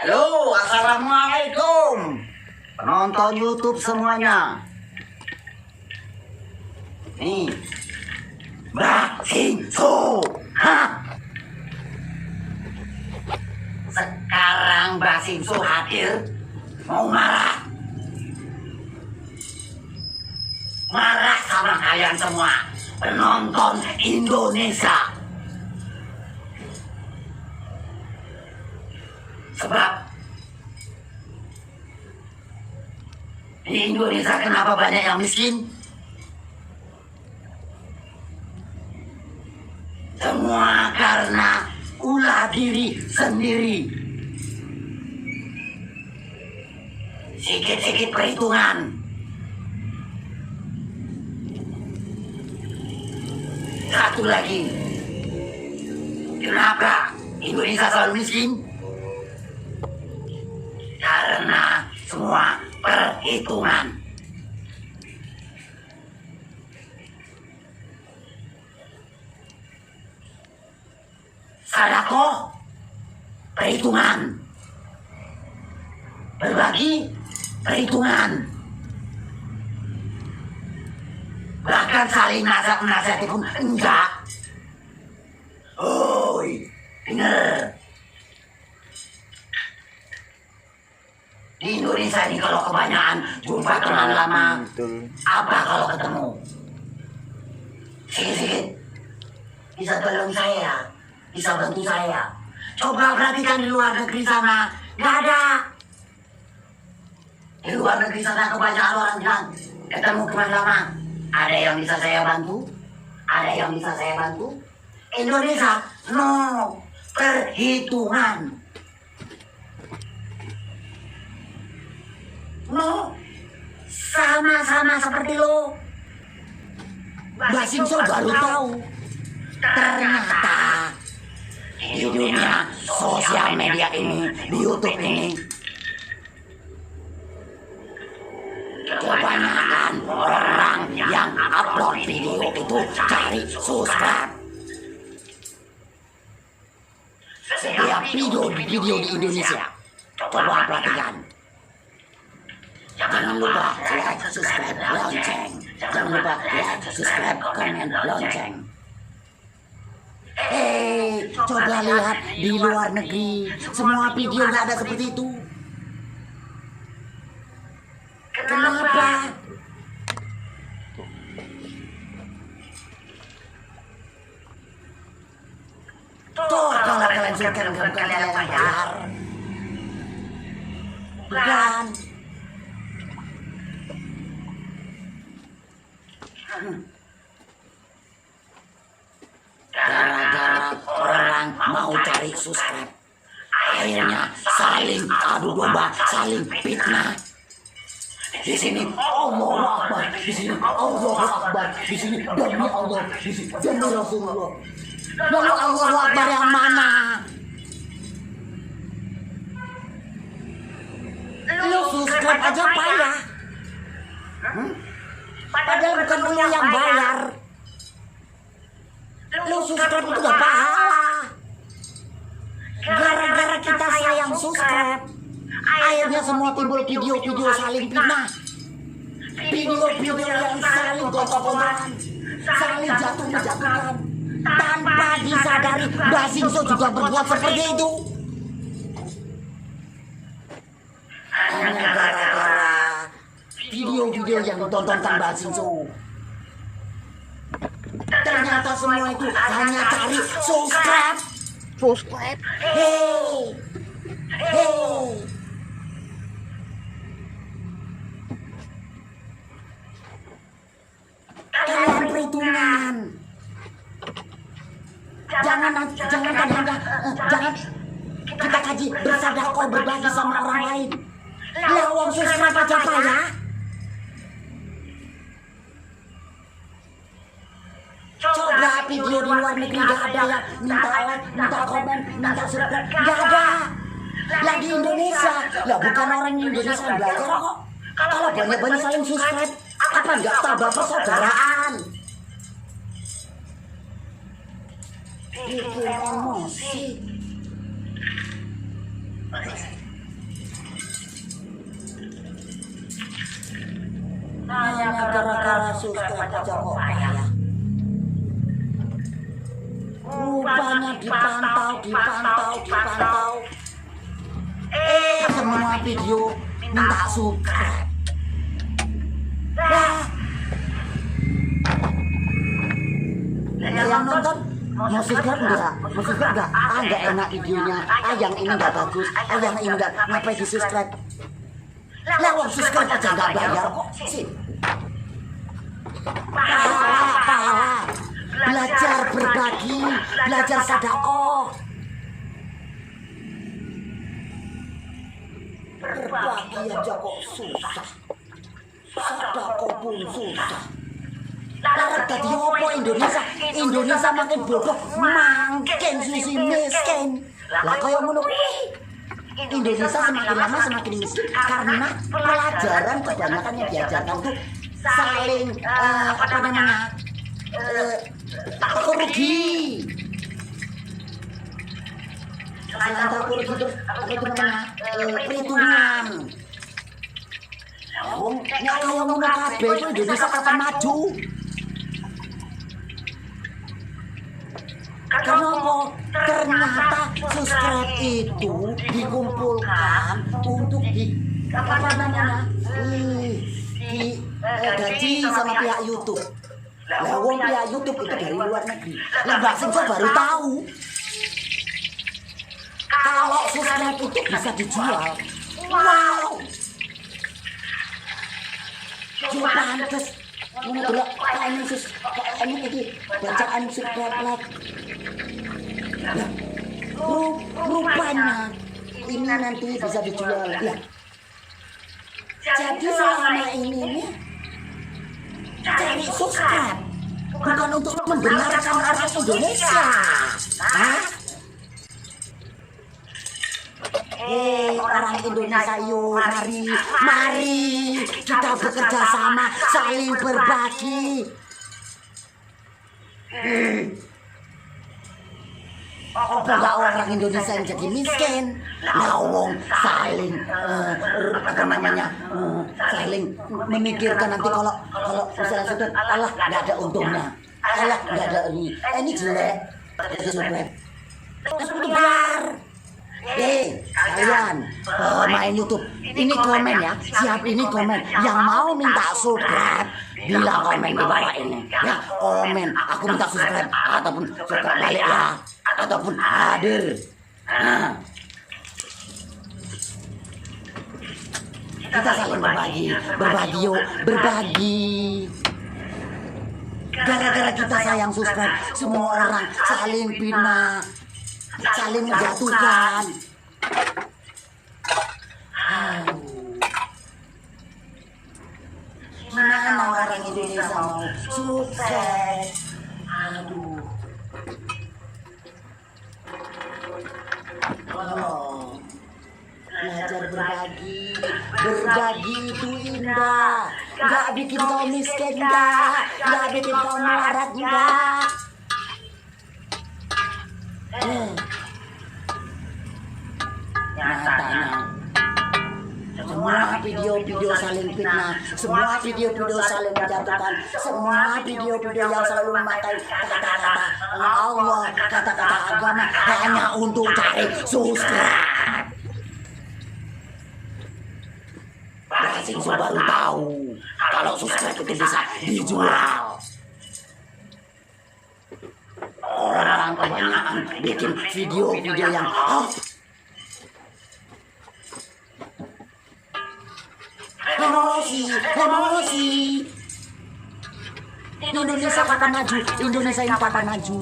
Halo, assalamualaikum penonton YouTube semuanya. Nih, Mbak Sinso. Sekarang Mbak Sinso hadir mau marah. Marah sama kalian semua penonton Indonesia. Sebab di Indonesia kenapa banyak yang miskin? Semua karena ulah diri sendiri. Sikit-sikit perhitungan. Satu lagi. Kenapa Indonesia selalu miskin? Karena semua perhitungan. Sedekah, perhitungan. Berbagi, perhitungan. Bahkan saling nasihati pun enggak. Oi, denger. Di Indonesia ini kalau kebanyakan jumpa teman lama, apa kalau ketemu? Sikit-sikit bisa tolong saya, bisa bantu saya. Coba perhatikan di luar negeri sana, nggak ada. Di luar negeri sana kebanyakan orang bilang, ketemu teman lama, ada yang bisa saya bantu, ada yang bisa saya bantu. Indonesia, no, perhitungan. No, sama-sama seperti lo. Mbak Sinso baru tahu. Ternyata di dunia sosial media ini, di YouTube ini, kebanyakan orang yang upload video itu cari subscribe. Setiap video di Indonesia, coba perhatikan. Jangan lupa like, subscribe, lonceng. Jangan lupa like, subscribe, komen, lonceng. Coba lihat di luar negeri, semua video nggak ada seperti itu. Kenapa? Tuh, kalau kalian suka bukan kalian yang bayar. Bukan. Gara-gara orang mau cari subscribe, akhirnya saling adu domba, saling fitnah. Di sini Allah Akbar, di sini Allah Akbar, di sini demi Allah, di sini demi Rasulullah. Lalu Allah Akbar yang mana? Lu subscribe aja payah. Padahal bukan lu yang bayar. Lu subscribe itu gak pahala. Gara-gara kita sayang subscribe, akhirnya semua timbul video-video saling fitnah. Video-video yang saling gontok-gontokan, saling jatuh-menjatuhkan. Tanpa disadari, Mbak Sinso juga berbuat seperti itu. Hanya gara-gara video-video yang ditonton Mbak Sinso. Ternyata semua itu hanya cari subscribe. Subscribe. Hey. Kalian perhitungan. Jangan kita kaji bersedekah, berbagi sama orang lain. Lawang subscribe aja payah. Coba video di luar negeri gak ada yang minta like, minta komen, minta subscribe, gak ada. Lah di Indonesia, lah bukan orang Indonesia yang belajar kok. Kalau banyak-banyak saling subscribe, apa nggak tambah persaudaraan? Bikin emosi. gara-gara subscribe aja kok payah. Rupanya dipantau. Semua video minta subscribe. Yang nonton mau subscribe enggak? Enggak enak videonya. Yang ini enggak bagus. Yang ini enggak. Ngapain di subscribe? Lah wong subscribe aja enggak bayar kok sih. Pahala. Belajar berbagi, belajar sedekah. Berbagi aja kok susah. Sedekah pun susah. Larang tadi apa Indonesia? Indonesia makin bodoh, makin sisi miskin. Lah kaya ngono kuwi. Indonesia semakin lama semakin miskin karena pelajaran kebanyakan yang diajarkan tuh saling takut rugi. Saling takut rugi terus perhitungan. Wong nek kaya ngono kabeh Indonesia kapan maju? Kenapa? Ternyata subscribe itu dikumpulkan untuk gaji sama pihak YouTube. Lah wong pihak YouTube itu dari luar negeri. Lah Mbak Singso baru tahu kalau subscribe itu bisa dijual. Wow. Yo pantes. Ini delok ini iki bacaan subscribe like. Rupanya ini nanti bisa dijual. Lah. Jadi selama ini nih cari subscribe bukan untuk membenarkan orang Indonesia. Hah? Orang Indonesia yuk, mari kita bekerja sama, saling berbagi. Apa enggak orang Indonesia yang jadi miskin? Lawong saling saling memikirkan nanti kalau misalnya sudah Allah nggak ada untungnya, Allah nggak ada ini jelek, itu jelek. Terus bayar. Kalian main YouTube, ini komen ya, siap ini komen. Yang mau minta subscribe, bilang komen di bawah ini. Ya komen, aku minta subscribe ataupun subscribe balik ya, ataupun hadir. Nah, kita saling berbagi yuk, berbagi. Gara-gara kita sayang subscribe, semua orang saling bina, saling menjatuhkan. Gimana orang Indonesia mau sukses? Aduh. Belajar berbagi itu indah. Gak bikin kau miskin, gak bikin kau melarat, enggak. Nyatanya semua video-video saling fitnah, semua video-video saling menjatuhkan, semua video-video yang selalu memakai kata-kata Allah, kata-kata agama hanya untuk cari subscribe. Mbak Singso baru tahu kalau subscribe itu bisa dijual. Orang kebanyakan bikin video-video yang emosi. Indonesia kapan maju? Indonesia ini kapan maju?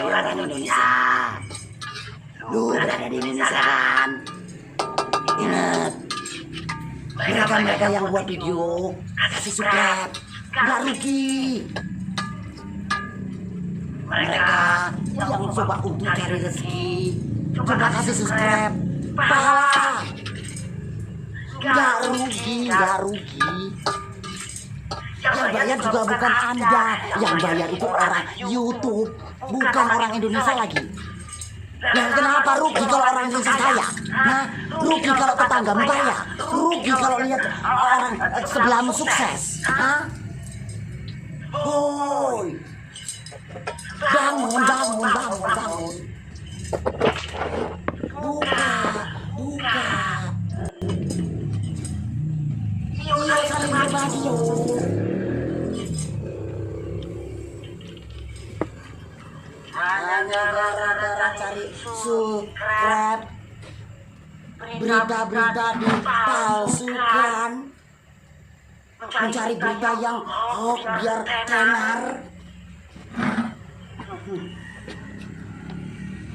Orang Indonesia, lu berada di Indonesia kan? Ingat, mereka yang buat video kasih subscribe, nggak rugi. Mereka yang coba untuk cari rezeki, coba kasih subscribe, pahala, nggak rugi. Yang bayar juga bukan Anda, yang bayar itu orang YouTube, bukan orang Indonesia lagi. Ya kenapa rugi kalau orang Indonesia kaya? Nah, rugi kalau tetanggamu kaya? Rugi kalau lihat orang sebelahmu sukses? Hah? Woi, bangun, bangun, bangun, bangun. Buka, buka. Iya, saling berbagi, yo. Hanya gara-gara cari subscribe, berita-berita dipalsukan, mencari berita yang hoax biar tenar,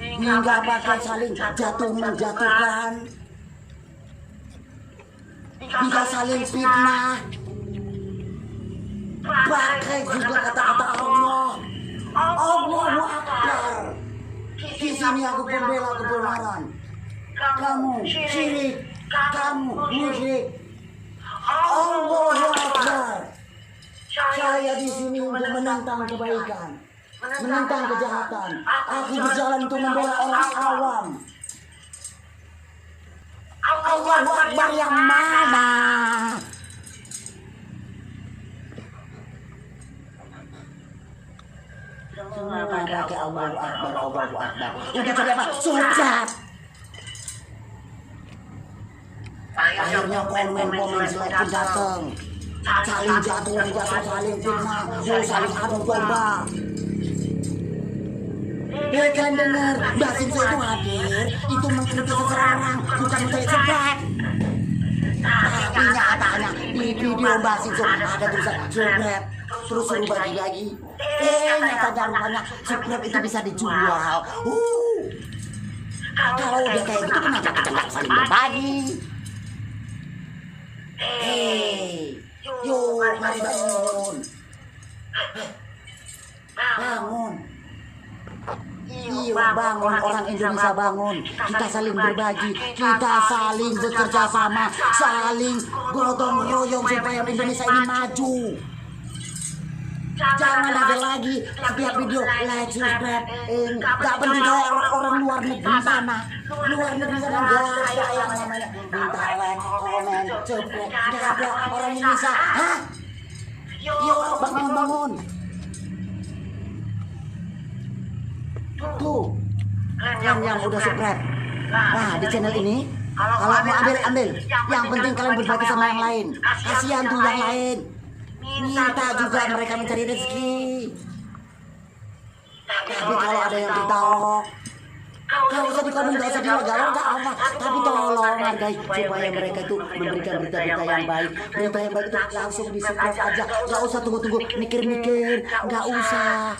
hingga pakai saling jatuh menjatuhkan, hingga saling fitnah, pakai juga kata-kata Allah. Allahu Akbar. Di sini aku pembela kebenaran. Kamu syirik, kamu musyrik. Allahu Akbar. Saya di sini untuk menentang kebaikan, menentang kejahatan. Aku berjalan untuk membela orang awam. Allahu Akbar yang mana? Semua pakai Allahu Akbar, Allahu Akbar. Udah cari apa? Surat. Akhirnya komen-komen jelek pun datang. Saling jatuh, saling fitnah, saling adu domba. Kalian dengar, Mbak Sinso itu hadir, itu mengkritik seseorang, bukan mencari sebab. Tapi nyatanya di video Mbak Sinso ada tulisan subscribe, terus suruh bagi-bagi. Nyatanya rupanya subscribe itu bisa dijual. Kalau udah kayak gitu kenapa kita nggak saling berbagi? Yuk, mari bangun. Bangun. Iya, bangun, orang Indonesia bangun. Kita saling berbagi, kita saling bekerja sama, saling gotong royong supaya Indonesia ini maju. Jangan ada lagi setiap video like, subscribe. Gak penting kayak orang luar negeri sana. Luar negeri sana gak ada yang namanya minta like, komen, subscribe. Gak ada orang Indonesia. Hah? Yuk, bangun-bangun. Tuh, yang udah subscribe. Nah, di channel ini kalau mau ambil. Yang penting kalian berbagi sama yang lain. Kasihan tuh yang lain. Minta juga mereka mencari rezeki. Tapi kalau ada yang ditolong, gak usah di komen, gak usah di like, gak apa. Tapi tolong hargai supaya mereka itu memberikan berita-berita yang baik. Berita yang baik itu langsung di subscribe aja. Gak usah tunggu-tunggu mikir-mikir. Gak usah.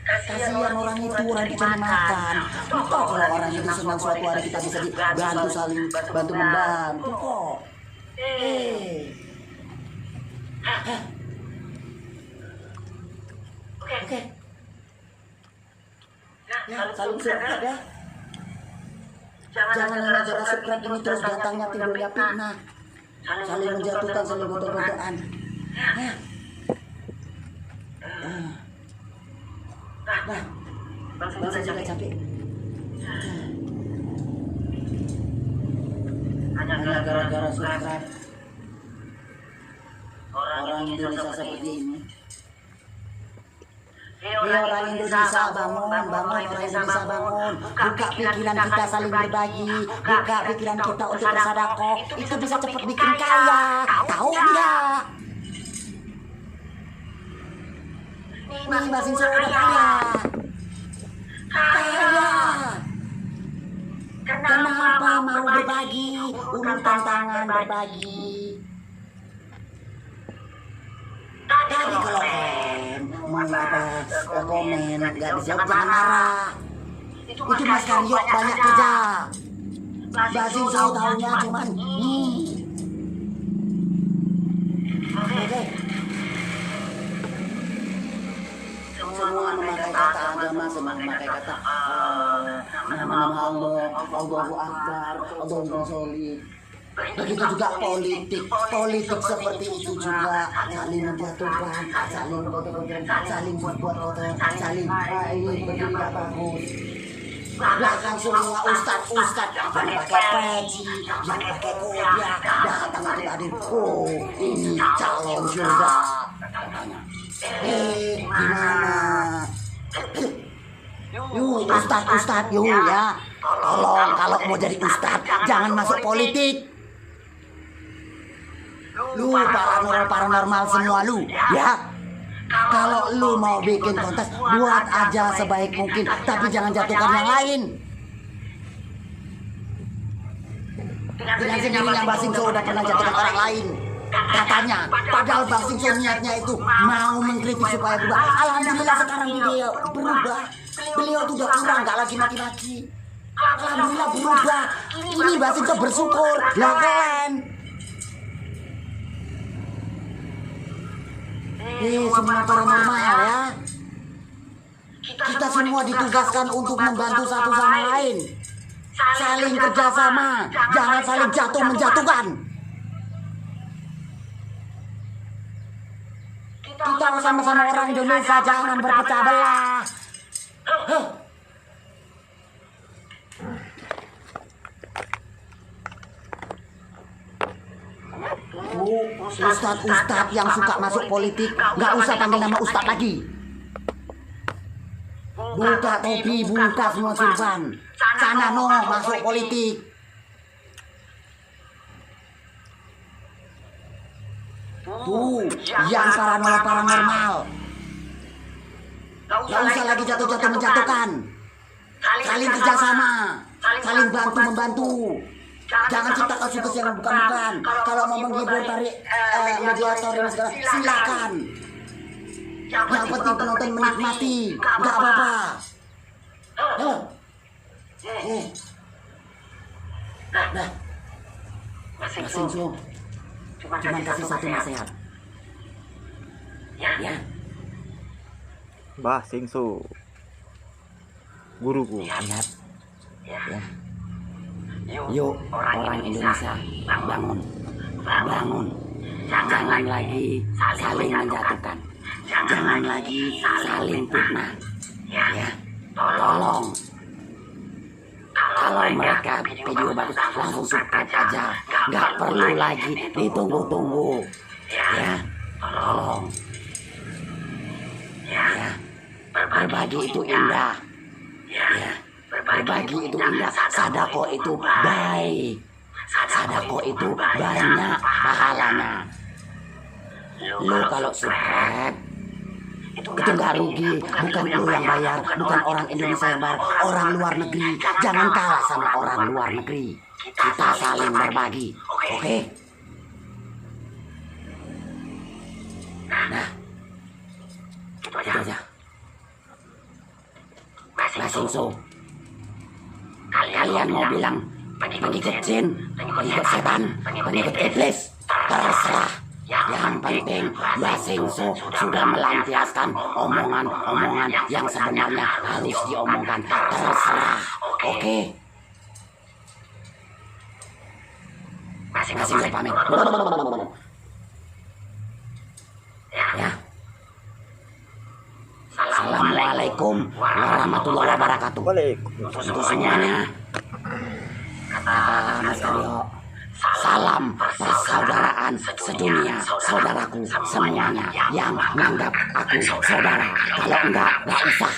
Kasihan orang itu, orang dicari makan. Toh kalau orang itu senang suatu hari kita bisa dibantu, saling bantu membantu kok. Oke. Ya, saling subscribe ya. Jangan hanya cara subscribe ini terus datangnya timbulnya fitnah. Saling menjatuhkan, saling gontok-gontokan. Nah, bangsa juga capek. Hanya gara-gara subscribe. Orang Indonesia seperti ini. Orang Indonesia bangun, orang Indonesia bangun. Buka pikiran kita saling berbagi, buka pikiran kita untuk bersedekah. Itu bisa cepat bikin kaya. Tahu enggak? Nih Mbak Sinso udah kaya. Kenapa mau berbagi? Urut tantangan berbagi. Tapi kalau mau komen nggak dijawab jangan marah. Itu Mas Karyo banyak kerja. Mbak Sinso tahunya cuman Oke. Semua memakai kata agama, semua memakai kata nama-nama Allah, Allahu Akbar, Allahu Sholli. Begitu juga politik seperti itu juga saling menjatuhkan, saling kotor-kotor, saling buat kotor, saling ini berdiri nggak bagus. belakang semua ustad yang pakai peci, yang pakai kopiah datang untuk hadir. Oh, ini calon surga katanya. Gimana? Yuk ustad yuk ya, tolong kalau mau jadi ustad jangan masuk politik. Lu paranormal semua lu ya. Kalau lu mau bikin kontes, buat aja sebaik mungkin, tapi jangan jatuhkan yang lain. Dengan sendirinya Mbak Singso udah pernah jatuhkan orang lain, katanya. Padahal Mbak Singso niatnya itu mau mengkritik supaya berubah. Alhamdulillah sekarang dia berubah. Beliau tuh udah kurang, nggak lagi maki-maki. Alhamdulillah berubah. Ini Mbak Singso bersyukur. Lah keren. Semua paranormal ya. Kita semua ditugaskan untuk membantu satu sama lain. Saling kerjasama, jangan saling jatuh menjatuhkan. Kita sama-sama orang Indonesia, jangan berpecah belah. Ustadz yang suka masuk politik, nggak usah panggil nama ustadz lagi. Buka topi, buka semua surban. Sana no, masuk politik. Tuh, yang paranormal. Nggak usah lagi jatuh-jatuh menjatuhkan. Saling kerjasama, saling bantu-membantu. Jangan cipta kasus yang bukan-bukan. Kalau mau menghibur tarik mediator dan segala, silakan. Yang penting penonton menikmati, nggak apa-apa. Nah, Mas Singso cuma kasih satu nasihat. Ya. Mbah Singso, guruku. Lihat. Ya. Yuk orang Indonesia bangun. Jangan lagi saling menjatuhkan. Jangan lagi saling fitnah. Ya, tolong. Kalau mereka video bagus langsung subscribe aja. Nggak perlu lagi ditunggu-tunggu. Ya, tolong. Ya, berbagi itu indah. Ya. Berbagi itu indah, sadako itu baik, sadako itu banyak pahalanya. Lu kalau subscribe itu nggak rugi, bukan lu yang bayar, bukan orang Indonesia yang bayar, orang luar negeri. Jangan kalah sama orang luar negeri, kita saling berbagi, oke? Nah, itu aja. Mas Singso, kalian mau bilang pengikut jin, pengikut setan, pengikut iblis, terserah. Yang penting Mbak Singso sudah melampiaskan omongan-omongan yang sebenarnya harus diomongkan. Terserah, oke? Mbak Singso pamit. Ya. Assalamualaikum warahmatullahi wabarakatuh. Untuk semuanya. Kata Mas Karyo, salam persaudaraan sedunia, saudaraku semuanya yang menganggap aku saudara. Kalau enggak usah.